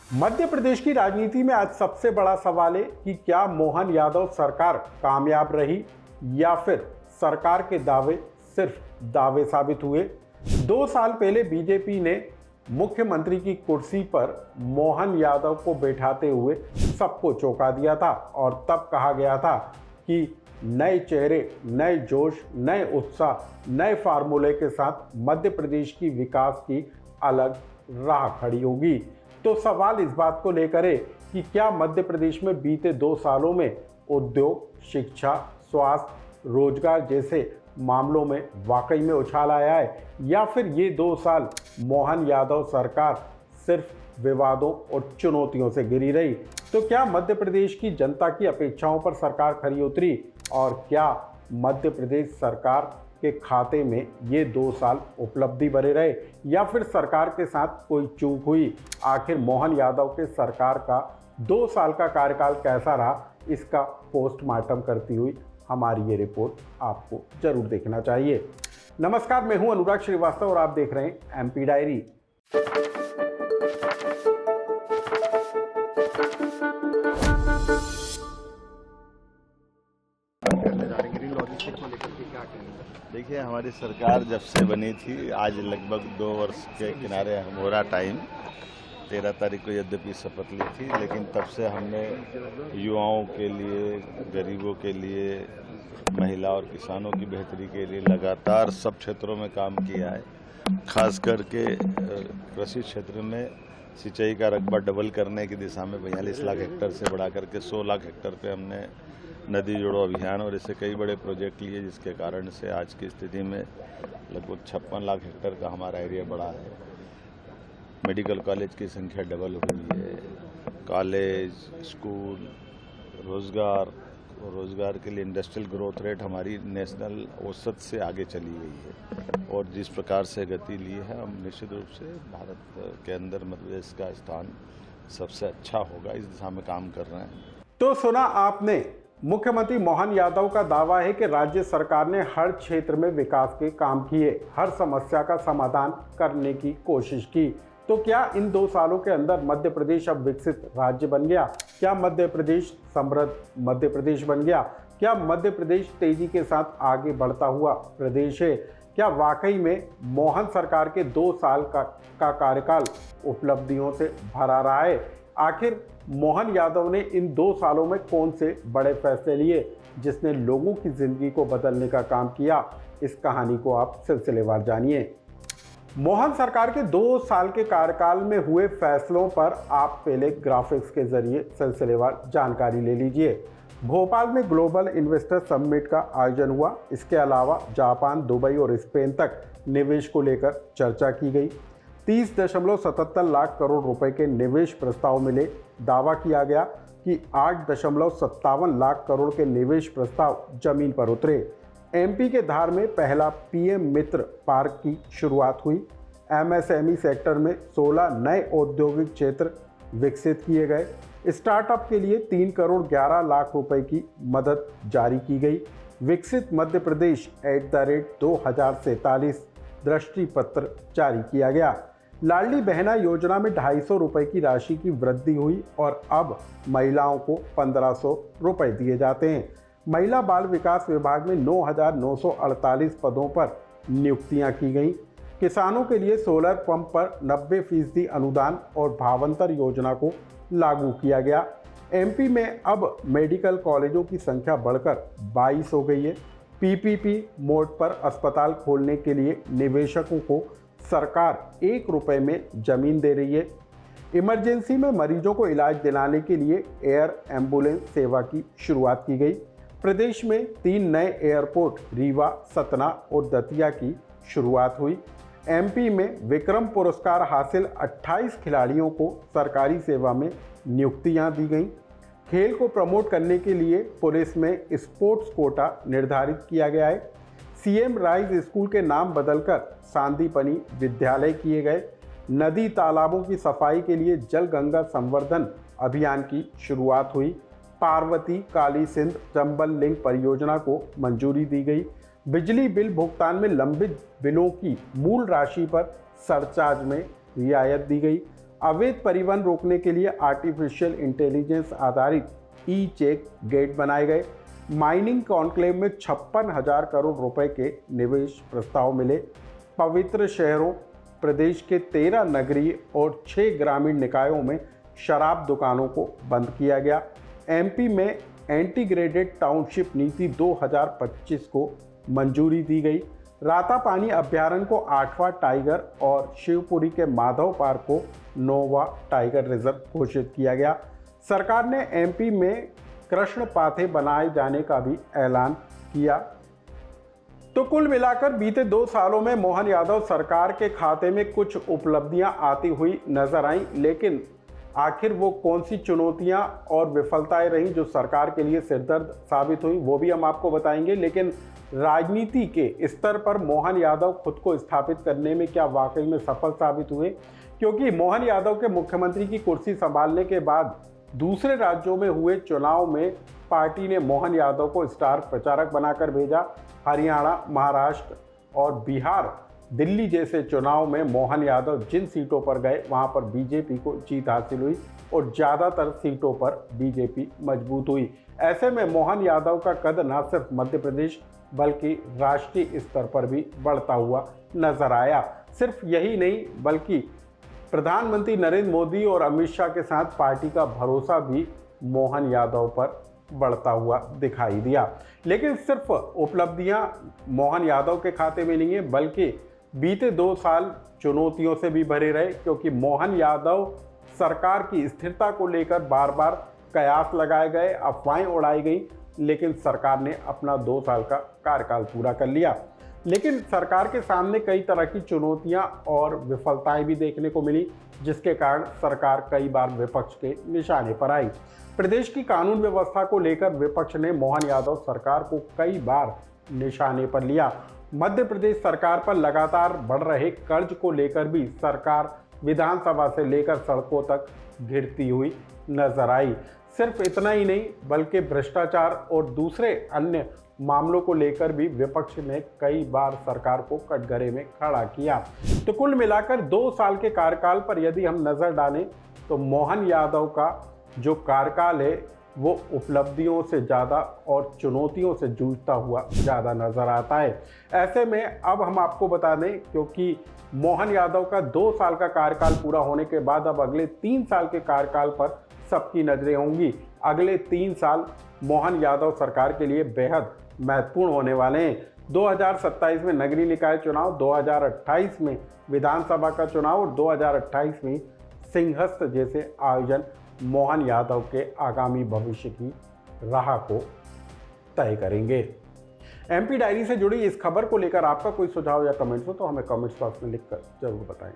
मध्य प्रदेश की राजनीति में आज सबसे बड़ा सवाल है कि क्या मोहन यादव सरकार कामयाब रही या फिर सरकार के दावे सिर्फ दावे साबित हुए। 2 साल पहले बीजेपी ने मुख्यमंत्री की कुर्सी पर मोहन यादव को बैठाते हुए सबको चौंका दिया था और तब कहा गया था कि नए चेहरे, नए जोश, नए उत्साह, नए फार्मूले के साथ मध्य प्रदेश की विकास की अलग राह खड़ी होगी। तो सवाल इस बात को लेकर है कि क्या मध्य प्रदेश में बीते 2 सालों में उद्योग, शिक्षा, स्वास्थ्य, रोजगार जैसे मामलों में वाकई में उछाल आया है या फिर ये 2 साल मोहन यादव सरकार सिर्फ विवादों और चुनौतियों से घिरी रही। तो क्या मध्य प्रदेश की जनता की अपेक्षाओं पर सरकार खरी उतरी और क्या मध्य प्रदेश सरकार के खाते में ये 2 साल उपलब्धि भरे रहे या फिर सरकार के साथ कोई चूक हुई। आखिर मोहन यादव के सरकार का 2 साल का कार्यकाल कैसा रहा, इसका पोस्टमार्टम करती हुई हमारी ये रिपोर्ट आपको जरूर देखना चाहिए। नमस्कार, मैं हूं अनुराग श्रीवास्तव और आप देख रहे हैं एमपी डायरी। देखिए, हमारी सरकार जब से बनी थी आज लगभग 2 वर्ष के किनारे हो रहा टाइम। 13 तारीख को यद्यपि शपथ ली थी, लेकिन तब से हमने युवाओं के लिए, गरीबों के लिए, महिला और किसानों की बेहतरी के लिए लगातार सब क्षेत्रों में काम किया है। खास करके कृषि क्षेत्र में सिंचाई का रकबा डबल करने की दिशा में 42 लाख हेक्टेयर से बढ़ा करके 100 लाख हेक्टेयर पे हमने नदी जोड़ो अभियान और ऐसे कई बड़े प्रोजेक्ट लिए, जिसके कारण से आज की स्थिति में लगभग 56 लाख हेक्टेयर का हमारा एरिया बढ़ा है। मेडिकल कॉलेज की संख्या डबल हुई है। कॉलेज, स्कूल, रोजगार के लिए इंडस्ट्रियल ग्रोथ रेट हमारी नेशनल औसत से आगे चली गई है और जिस प्रकार से गति ली है, हम निश्चित रूप से भारत के अंदर मध्य प्रदेश का स्थान सबसे अच्छा होगा, इस दिशा में काम कर रहे हैं। तो सुना आपने, मुख्यमंत्री मोहन यादव का दावा है कि राज्य सरकार ने हर क्षेत्र में विकास के काम किए, हर समस्या का समाधान करने की कोशिश की। तो क्या इन 2 सालों के अंदर मध्य प्रदेश अब विकसित राज्य बन गया? क्या मध्य प्रदेश समृद्ध मध्य प्रदेश बन गया? क्या मध्य प्रदेश तेजी के साथ आगे बढ़ता हुआ प्रदेश है? क्या वाकई में मोहन सरकार के 2 साल का कार्यकाल उपलब्धियों से भरा रहा है? आखिर मोहन यादव ने इन 2 सालों में कौन से बड़े फैसले लिए जिसने लोगों की जिंदगी को बदलने का काम किया? इस कहानी को आप सिलसिलेवार जानिए। मोहन सरकार के 2 साल के कार्यकाल में हुए फैसलों पर आप पहले ग्राफिक्स के जरिए सिलसिलेवार जानकारी ले लीजिए। भोपाल में ग्लोबल इन्वेस्टर समिट का आयोजन हुआ। इसके अलावा जापान, दुबई और स्पेन तक निवेश को लेकर चर्चा की गई। 30.77 लाख करोड़ रुपए के निवेश प्रस्ताव मिले। दावा किया गया कि 8.57 लाख करोड़ के निवेश प्रस्ताव जमीन पर उतरे। एमपी के धार में पहला पीएम मित्र पार्क की शुरुआत हुई। एमएसएमई सेक्टर में 16 नए औद्योगिक क्षेत्र विकसित किए गए। स्टार्टअप के लिए 3 करोड़ 11 लाख रुपए की मदद जारी की गई। विकसित मध्य प्रदेश @2047 दृष्टि पत्र जारी किया गया। लाडली बहना योजना में 250 रुपए की राशि की वृद्धि हुई और अब महिलाओं को 1500 रुपए दिए जाते हैं। महिला बाल विकास विभाग में 9,948 पदों पर नियुक्तियां की गईं। किसानों के लिए सोलर पंप पर 90% अनुदान और भावांतर योजना को लागू किया गया। एमपी में अब मेडिकल कॉलेजों की संख्या बढ़कर 22 हो गई है। पीपीपी मोड पर अस्पताल खोलने के लिए निवेशकों को सरकार 1 रुपए में जमीन दे रही है। इमरजेंसी में मरीजों को इलाज दिलाने के लिए एयर एम्बुलेंस सेवा की शुरुआत की गई। प्रदेश में 3 नए एयरपोर्ट रीवा, सतना और दतिया की शुरुआत हुई। एमपी में विक्रम पुरस्कार हासिल 28 खिलाड़ियों को सरकारी सेवा में नियुक्तियां दी गईं। खेल को प्रमोट करने के लिए पुलिस में स्पोर्ट्स कोटा निर्धारित किया गया है। सीएम राइज स्कूल के नाम बदलकर सांदीपनी विद्यालय किए गए। नदी तालाबों की सफाई के लिए जल गंगा संवर्धन अभियान की शुरुआत हुई। पार्वती, काली सिंध, चंबल लिंक परियोजना को मंजूरी दी गई। बिजली बिल भुगतान में लंबित बिलों की मूल राशि पर सरचार्ज में रियायत दी गई। अवैध परिवहन रोकने के लिए आर्टिफिशियल इंटेलिजेंस आधारित ई चेक गेट बनाए गए। माइनिंग कॉन्क्लेव में 56,000 करोड़ रुपए के निवेश प्रस्ताव मिले। पवित्र शहरों प्रदेश के 13 नगरीय और 6 ग्रामीण निकायों में शराब दुकानों को बंद किया गया। एमपी में इंटीग्रेटेड टाउनशिप नीति 2025 को मंजूरी दी गई। रातापानी अभ्यारण्य को 8वां टाइगर और शिवपुरी के माधव पार्क को 9वां टाइगर रिजर्व घोषित किया गया। सरकार ने एमपी में कृष्ण पाथे बनाए जाने का भी ऐलान किया। तो कुल मिलाकर बीते 2 सालों में मोहन यादव सरकार के खाते में कुछ उपलब्धियां आती हुई नजर आई, लेकिन आखिर वो कौन सी चुनौतियां और विफलताएं रहीं जो सरकार के लिए सिरदर्द साबित हुई, वो भी हम आपको बताएंगे। लेकिन राजनीति के स्तर पर मोहन यादव खुद को स्थापित करने में क्या वाकई में सफल साबित हुए, क्योंकि मोहन यादव के मुख्यमंत्री की कुर्सी संभालने के बाद दूसरे राज्यों में हुए चुनाव में पार्टी ने मोहन यादव को स्टार प्रचारक बनाकर भेजा। हरियाणा, महाराष्ट्र और बिहार, दिल्ली जैसे चुनाव में मोहन यादव जिन सीटों पर गए वहां पर बीजेपी को जीत हासिल हुई और ज़्यादातर सीटों पर बीजेपी मजबूत हुई। ऐसे में मोहन यादव का कद न सिर्फ मध्य प्रदेश बल्कि राष्ट्रीय स्तर पर भी बढ़ता हुआ नजर आया। सिर्फ यही नहीं बल्कि प्रधानमंत्री नरेंद्र मोदी और अमित शाह के साथ पार्टी का भरोसा भी मोहन यादव पर बढ़ता हुआ दिखाई दिया। लेकिन सिर्फ उपलब्धियां मोहन यादव के खाते में नहीं है, बल्कि बीते 2 साल चुनौतियों से भी भरे रहे, क्योंकि मोहन यादव सरकार की स्थिरता को लेकर बार बार कयास लगाए गए, अफवाहें उड़ाई गई, लेकिन सरकार ने अपना 2 साल का कार्यकाल पूरा कर लिया। लेकिन सरकार के सामने कई तरह की चुनौतियां और विफलताएं भी देखने को मिली, जिसके कारण सरकार कई बार विपक्ष के निशाने पर आई। प्रदेश की कानून व्यवस्था को लेकर विपक्ष ने मोहन यादव सरकार को कई बार निशाने पर लिया। मध्य प्रदेश सरकार पर लगातार बढ़ रहे कर्ज को लेकर भी सरकार विधानसभा से लेकर सड़कों तक घिरती हुई नजर आई। सिर्फ इतना ही नहीं बल्कि भ्रष्टाचार और दूसरे अन्य मामलों को लेकर भी विपक्ष ने कई बार सरकार को कटघरे में खड़ा किया। तो कुल मिलाकर 2 साल के कार्यकाल पर यदि हम नजर डालें तो मोहन यादव का जो कार्यकाल है वो उपलब्धियों से ज़्यादा और चुनौतियों से जूझता हुआ ज़्यादा नज़र आता है। ऐसे में अब हम आपको बता दें, क्योंकि मोहन यादव का 2 साल का कार्यकाल पूरा होने के बाद अब अगले 3 साल के कार्यकाल पर सबकी नज़रें होंगी। अगले 3 साल मोहन यादव सरकार के लिए बेहद महत्वपूर्ण होने वाले हैं। 2027 में नगरीय निकाय चुनाव, 2028 में विधानसभा का चुनाव और 2028 में सिंहस्थ जैसे आयोजन मोहन यादव के आगामी भविष्य की राह को तय करेंगे। एमपी डायरी से जुड़ी इस खबर को लेकर आपका कोई सुझाव या कमेंट्स हो तो हमें कमेंट्स बॉक्स में लिखकर जरूर बताएं।